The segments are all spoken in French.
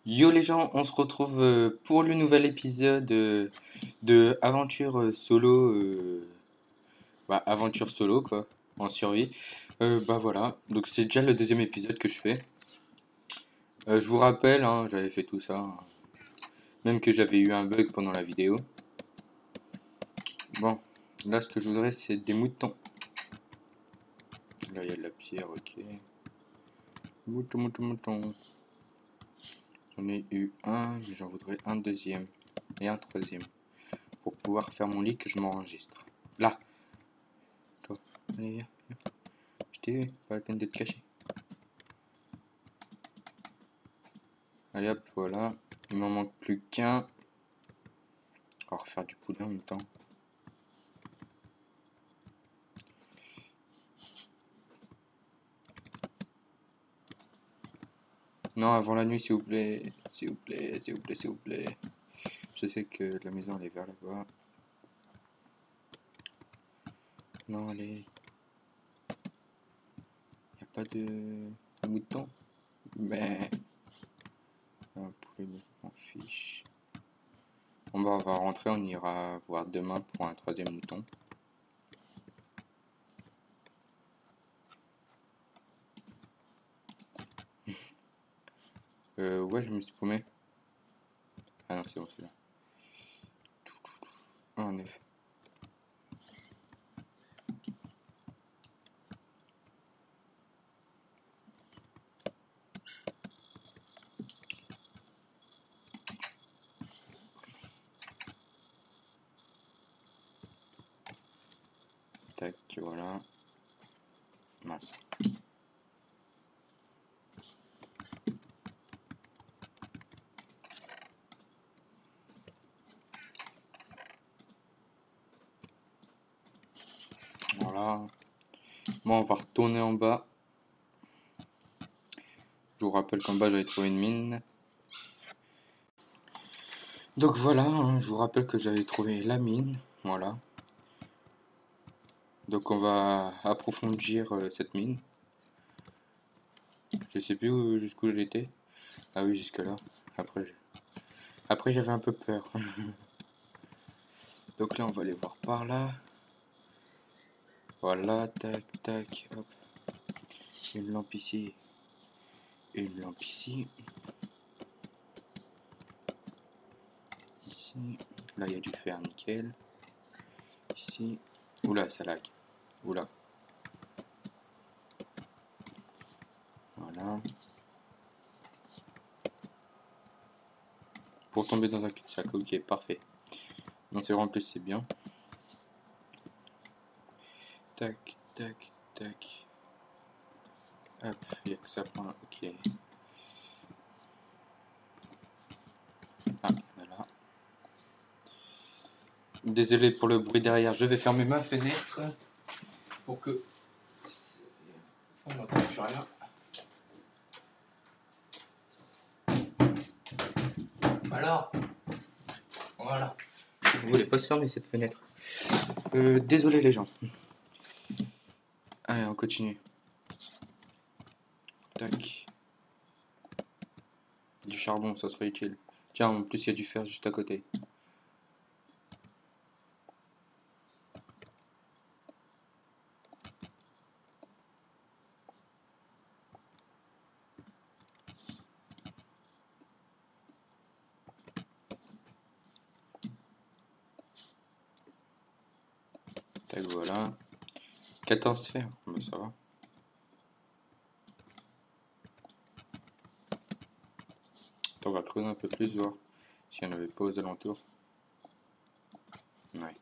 Yo les gens, on se retrouve pour le nouvel épisode de aventure solo, aventure solo quoi, en survie. Bah voilà, donc c'est déjà le deuxième épisode que je fais. Je vous rappelle, hein, j'avais fait tout ça, hein, même que j'avais eu un bug pendant la vidéo. Bon, là ce que je voudrais c'est des moutons. Là il y a de la pierre, ok. Mouton, mouton, mouton. J'en ai eu un, mais j'en voudrais un deuxième et un troisième pour pouvoir faire mon lit que je m'enregistre. Là, toi, allez viens. Je t'ai vu, pas la peine d'être caché. Allez hop, voilà. Il m'en manque plus qu'un. On va refaire du poulet en même temps. Non, avant la nuit, s'il vous plaît. S'il vous plaît, s'il vous plaît, s'il vous plaît. Je sais que la maison elle est vers là-bas. Non, allez. Y a pas de mouton. Mais. Un poulet, on fiche. Bon bah on va rentrer, on ira voir demain pour un troisième mouton. Ouais, je me suis paumé. Ah non, c'est bon, c'est là. Ah, en effet. Tac, voilà. Mince. Voilà. Bon, on va retourner en bas. Je vous rappelle qu'en bas j'avais trouvé une mine. Donc voilà, hein, je vous rappelle que j'avais trouvé la mine. Voilà. Donc on va approfondir cette mine. Je sais plus jusqu'où j'étais. Ah oui, jusque là. Après, Après j'avais un peu peur. Donc là on va aller voir par là. Voilà, tac, tac, hop. Une lampe ici. Une lampe ici. Ici. Là il y a du fer, nickel. Ici. Oula, ça lag. Oula. Voilà. Pour tomber dans un cul-de-sac. Ok, parfait. On s'est rempli, c'est bien. Tac, tac, tac. Hop, il n'y a que ça pour un... Ok. Ah, voilà. Désolé pour le bruit derrière, je vais fermer ma fenêtre pour que on n'entende plus rien. Alors, voilà. Vous voulez pas se fermer cette fenêtre. Désolé les gens. Allez, on continue. Tac. Du charbon, ça serait utile. Tiens, en plus il y a du fer juste à côté. Tac, voilà. 14 fer, bah, ça va. Attends, on va creuser un peu plus, voir s'il n'y en avait pas aux alentours. Ouais.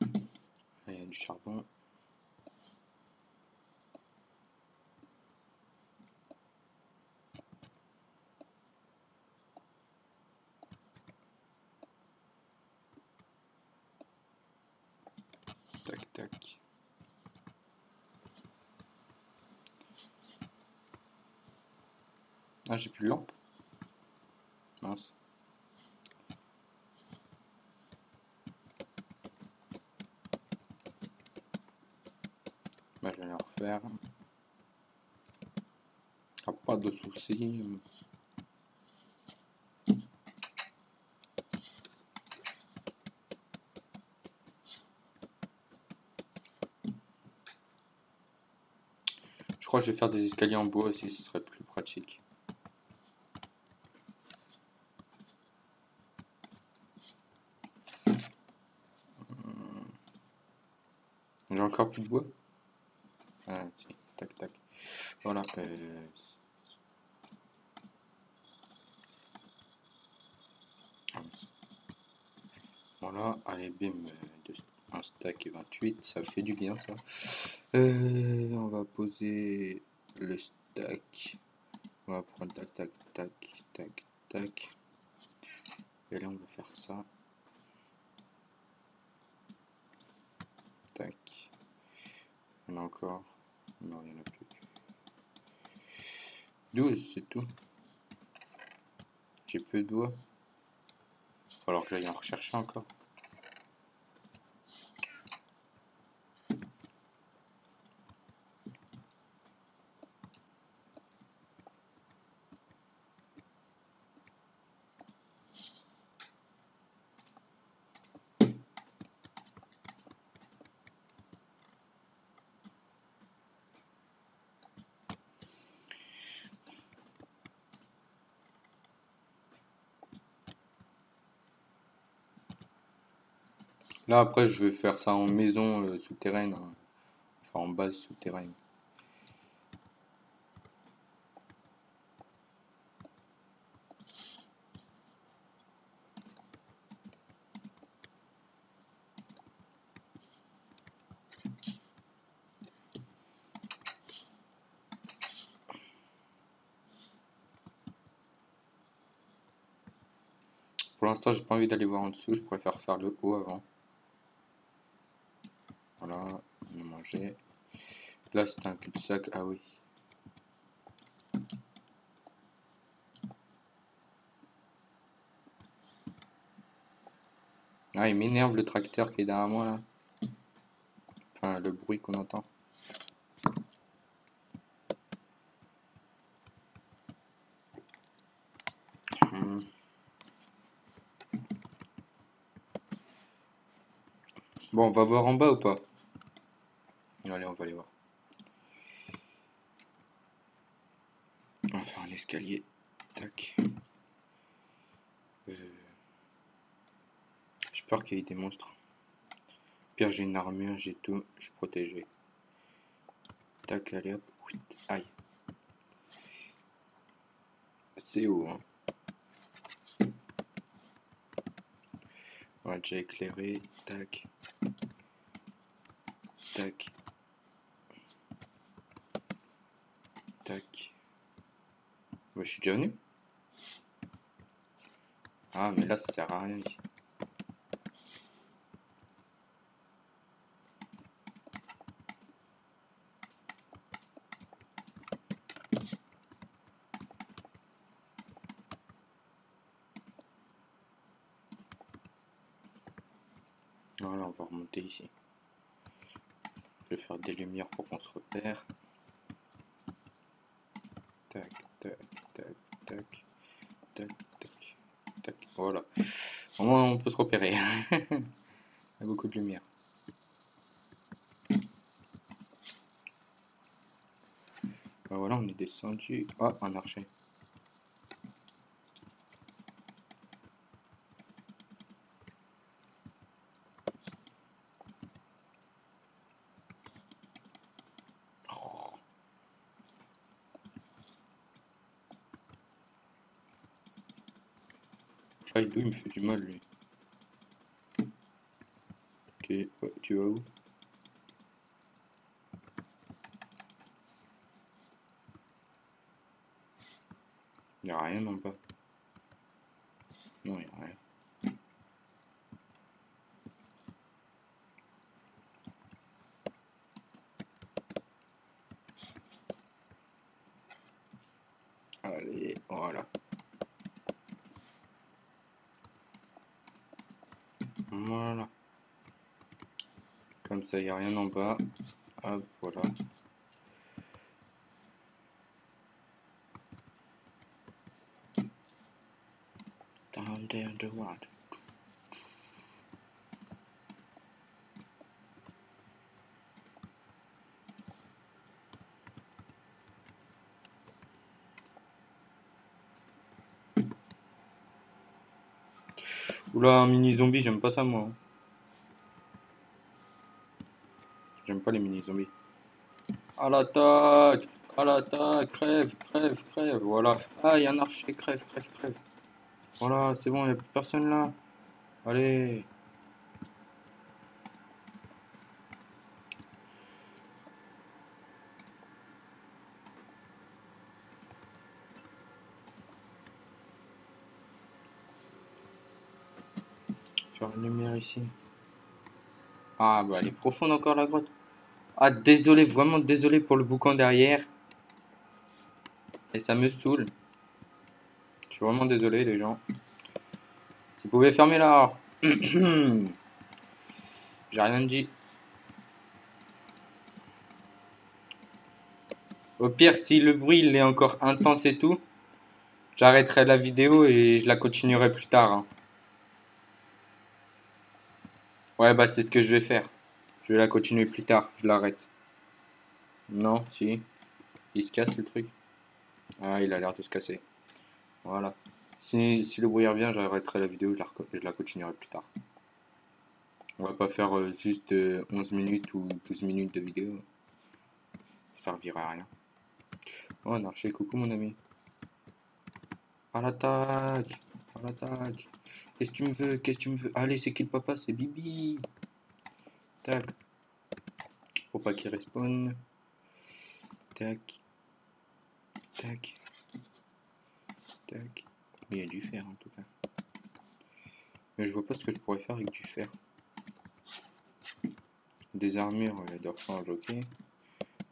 Là, il y a du charbon. Tac, tac. Ah, j'ai plus de lampe. Mince. Bah, je vais la refaire. Hop. Pas de soucis. Je crois que je vais faire des escaliers en bois aussi, ce serait plus pratique. J'ai encore plus de bois? Ah, si, tac, tac. Voilà. Voilà, allez, bim, un stack et 28, ça fait du bien ça. On va poser le stack. On va prendre tac, tac, tac, tac, tac. Et là, on va faire ça. Tac. Il y en a encore. Non, il n'y en a plus. 12, c'est tout. J'ai peu de doigts. Il va falloir que j'aille en rechercher encore. Là, après, je vais faire ça en maison souterraine. Hein. Enfin, en base souterraine. Pour l'instant, j'ai pas envie d'aller voir en dessous. Je préfère faire le haut avant. Voilà, on a mangé. Là, c'est un cul-de-sac. Ah oui. Ah, il m'énerve le tracteur qui est derrière moi là. Enfin, le bruit qu'on entend. Hmm. Bon, on va voir en bas ou pas? Allez, on va aller voir. On va faire un escalier. Tac. J'ai peur qu'il y ait des monstres. Pire, j'ai une armure, j'ai tout. Je suis protégé. Tac, allez hop. Aïe. C'est haut, hein. On va déjà éclairer. Tac. Tac. Tac. Bah, je suis déjà venu. Ah, mais là, ça sert à rien ici. Voilà, on va remonter ici. Je vais faire des lumières pour qu'on se repère. Tac, tac, tac, tac, tac, tac, tac. Voilà. Au moins, on peut se repérer. Il y a beaucoup de lumière. Bah voilà, on est descendu. Ah, un archer. Ah, il me fait du mal, lui. Ok, ouais, tu vas où? Il n'y a rien en bas. Non, il n'y a rien. Allez, voilà. Voilà. Comme ça, il n'y a rien en bas. Hop, voilà. Down there the world. Oula, un mini zombie, j'aime pas ça moi. J'aime pas les mini zombies. À l'attaque! À l'attaque! Crève, crève, crève! Voilà. Ah, il y a un archer, crève, crève, crève. Voilà, c'est bon, il n'y a plus personne là. Allez! Faire une lumière ici. Ah, bah, elle est profonde encore la grotte. Ah, désolé, vraiment désolé pour le boucan derrière. Et ça me saoule. Je suis vraiment désolé, les gens. Si vous pouvez fermer là. J'ai rien dit. Au pire, si le bruit il est encore intense et tout, j'arrêterai la vidéo et je la continuerai plus tard, hein. Ouais, bah c'est ce que je vais faire. Je vais la continuer plus tard, je l'arrête. Non, si. Il se casse le truc. Ah, il a l'air de se casser. Voilà. Si le bruit revient, j'arrêterai la vidéo, je la continuerai plus tard. On va pas faire juste 11 minutes ou 12 minutes de vidéo. Ça servira à rien. Oh, un archer, coucou mon ami. À l'attaque! À l'attaque! Qu'est-ce que tu me veux? Qu'est-ce que tu me veux? Allez, c'est qui le papa? C'est Bibi! Tac. Faut pas qu'il respawn. Tac. Tac. Tac. Il y a du fer en tout cas. Mais je vois pas ce que je pourrais faire avec du fer. Des armures, la change, ok.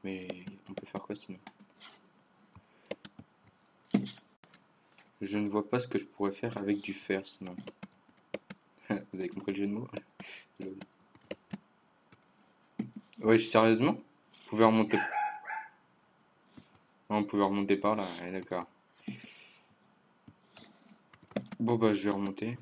Mais on peut faire quoi sinon? Je ne vois pas ce que je pourrais faire avec du fer sinon. Vous avez compris le jeu de mots? Ouais, sérieusement? Vous pouvez remonter. Ah, on pouvait remonter par là, ouais, d'accord. Bon bah je vais remonter.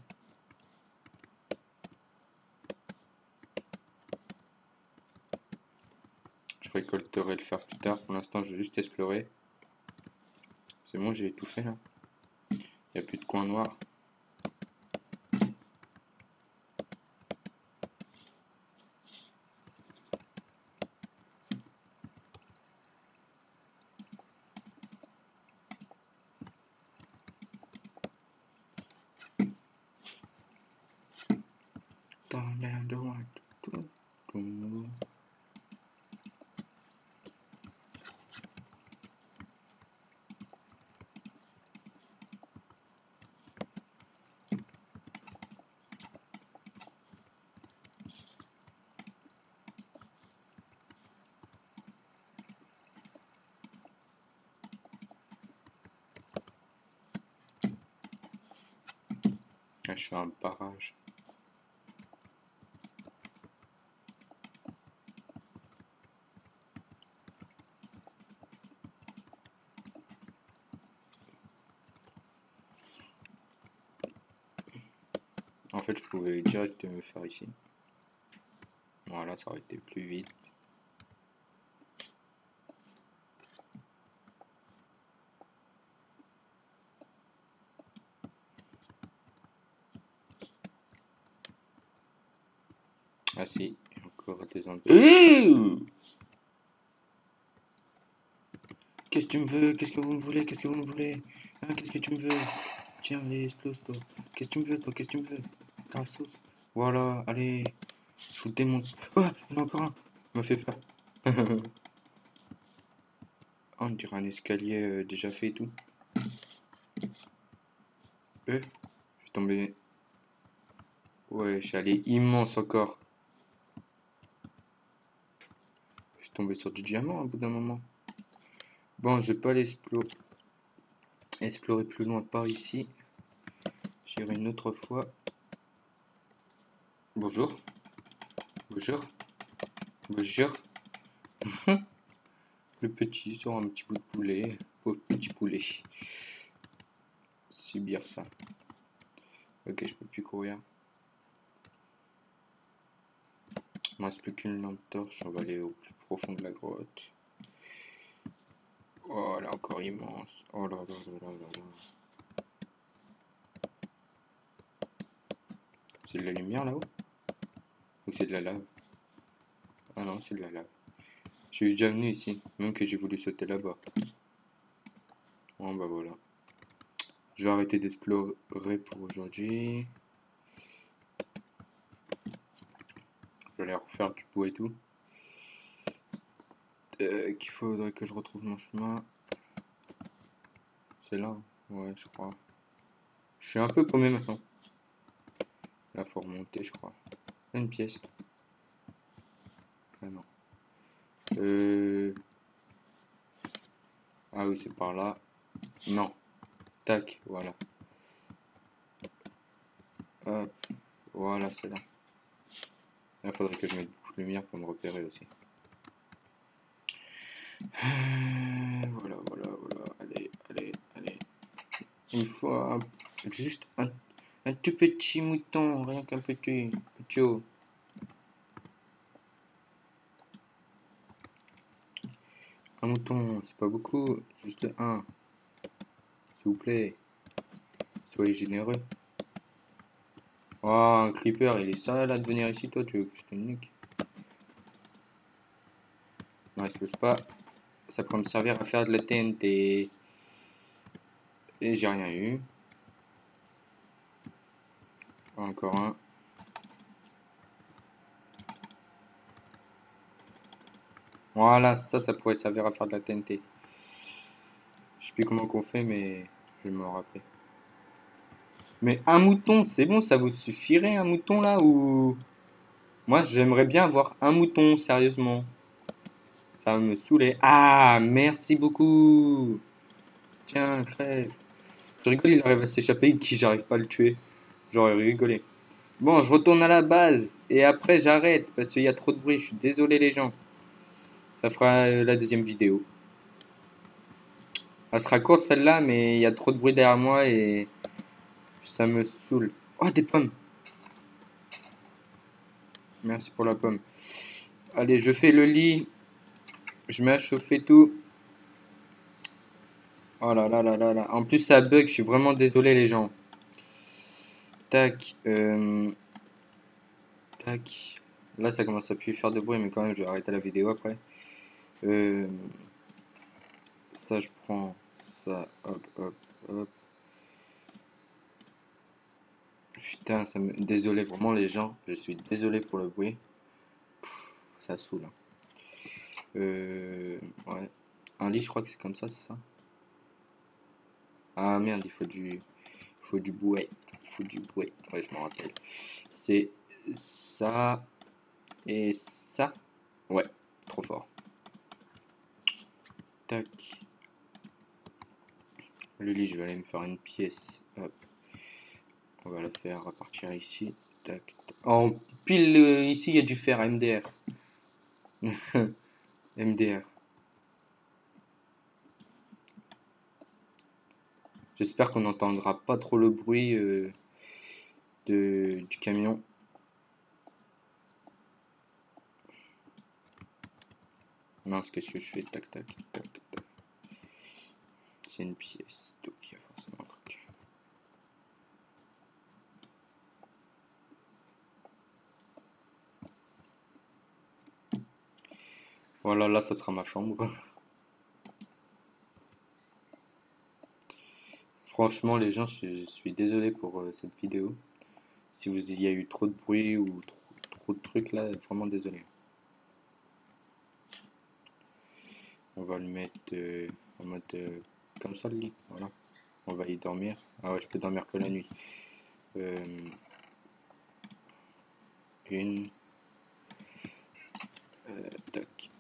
Je récolterai le fer plus tard. Pour l'instant, je vais juste explorer. C'est bon, j'ai tout fait là. Il n'y a plus de coins noirs. Là, je suis un barrage. En fait, je pouvais direct me faire ici. Voilà, ça aurait été plus vite. Ah si, encore des ennemis. Qu'est-ce que tu me veux? Qu'est-ce que vous me voulez? Qu'est-ce que vous me voulez? Hein, qu'est-ce que tu me veux? Tiens, allez, explose toi. Qu'est-ce que tu me veux toi? Qu'est-ce que tu me veux? Ta sauce. Voilà, allez. Je vous démonte. Oh, il y en a encore un. Il m'a fait peur. On dirait un escalier déjà fait et tout. Je suis tombé. Ouais, je suis allé immense encore. Je suis tombé sur du diamant au bout d'un moment. Bon, je vais pas aller explorer plus loin par ici. J'irai une autre fois. Bonjour. Bonjour. Bonjour. Le petit sur un petit bout de poulet. Pauvre petit poulet. Subir ça. Ok, je peux plus courir. Il me reste plus qu'une lampe torche. On va aller au plus profond de la grotte. Oh, elle est encore immense. Oh là là là là là là. C'est de la lumière là-haut? Ou c'est de la lave? Ah non, c'est de la lave. Je suis déjà venu ici, même que j'ai voulu sauter là-bas. Bon bah voilà. Je vais arrêter d'explorer pour aujourd'hui. Je vais aller refaire du bois et tout. Qu'il faudrait que je retrouve mon chemin. C'est là, hein. Ouais, je crois. Je suis un peu paumé maintenant. Là, faut remonter, je crois. Une pièce. Ah non. Ah oui, c'est par là. Non. Tac, voilà. Hop, voilà, c'est là. Là, faudrait que je mette beaucoup de lumière pour me repérer aussi. Voilà, voilà, voilà. Allez, allez, allez. Une fois, juste un tout petit mouton, rien qu'un petit haut. Un mouton, c'est pas beaucoup, juste un, s'il vous plaît. Soyez généreux. Oh, un creeper, il est sale à de venir ici, toi, tu veux que je te nique? Non, il se pose pas. Ça pourrait me servir à faire de la TNT. Et j'ai rien eu. Encore un. Voilà, ça pourrait servir à faire de la TNT. Je sais plus comment qu'on fait, mais je vais me rappeler. Mais un mouton, c'est bon, ça vous suffirait un mouton là ou... Moi, j'aimerais bien avoir un mouton, sérieusement. Ça va me saouler. Ah, merci beaucoup. Tiens, crève. Je rigole, il arrive à s'échapper et qui j'arrive pas à le tuer. J'aurais rigolé. Bon, je retourne à la base et après j'arrête parce qu'il y a trop de bruit. Je suis désolé les gens. Ça fera la deuxième vidéo. Elle sera courte celle-là, mais il y a trop de bruit derrière moi et ça me saoule. Oh, des pommes. Merci pour la pomme. Allez, je fais le lit. Je mets à chauffer tout. Oh là là là là là. En plus, ça bug. Je suis vraiment désolé les gens. Tac. Tac. Là, ça commence à plus faire de bruit, mais quand même, je vais arrêter la vidéo après. Euh, Ça, je prends ça. Hop, hop, hop. Putain, désolé vraiment les gens. Je suis désolé pour le bruit. Ça saoule, hein. Ouais. Un lit, je crois que c'est comme ça, c'est ça? Ah merde, il faut du bouet. Il faut du bouet. Ouais, je m'en rappelle. C'est ça et ça. Ouais, trop fort. Tac. Le lit, je vais aller me faire une pièce. Hop. On va la faire à partir ici. Tac. Tac. Oh, pile ici, il y a du fer MDR. MDR. J'espère qu'on n'entendra pas trop le bruit du camion. Mince, qu'est-ce que je fais? Tac, tac, tac, tac. C'est une pièce, donc il y a forcément un truc. Voilà, là, ça sera ma chambre. Franchement, les gens, je suis désolé pour cette vidéo. Si il y a eu trop de bruit ou trop de trucs là, vraiment désolé. On va le mettre en mode comme ça le lit. Voilà. On va y dormir. Ah ouais, je peux dormir que la nuit. Euh, une. Tac.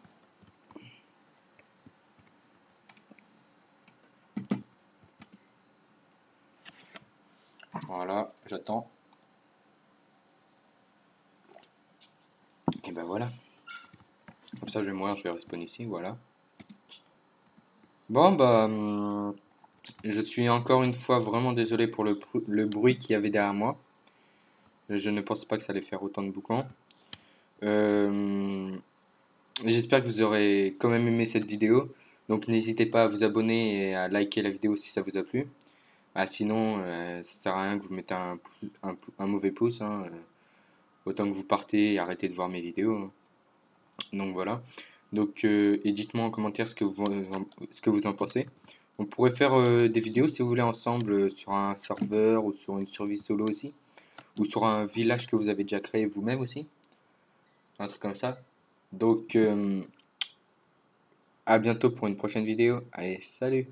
Voilà, j'attends. Et ben voilà. Comme ça, je vais mourir, je vais respawn ici. Voilà. Bon, bah. Je suis encore une fois vraiment désolé pour le bruit qu'il y avait derrière moi. Je ne pensais pas que ça allait faire autant de boucan. Euh, J'espère que vous aurez quand même aimé cette vidéo. Donc n'hésitez pas à vous abonner et à liker la vidéo si ça vous a plu. Ah, sinon, ça sert à rien que vous mettez un mauvais pouce, hein. Autant que vous partez et arrêtez de voir mes vidéos, hein. Donc voilà. Donc, et dites-moi en commentaire ce que vous en pensez. On pourrait faire des vidéos si vous voulez ensemble sur un serveur ou sur une survie solo aussi. Ou sur un village que vous avez déjà créé vous-même aussi. Un truc comme ça. Donc, à bientôt pour une prochaine vidéo. Allez, salut!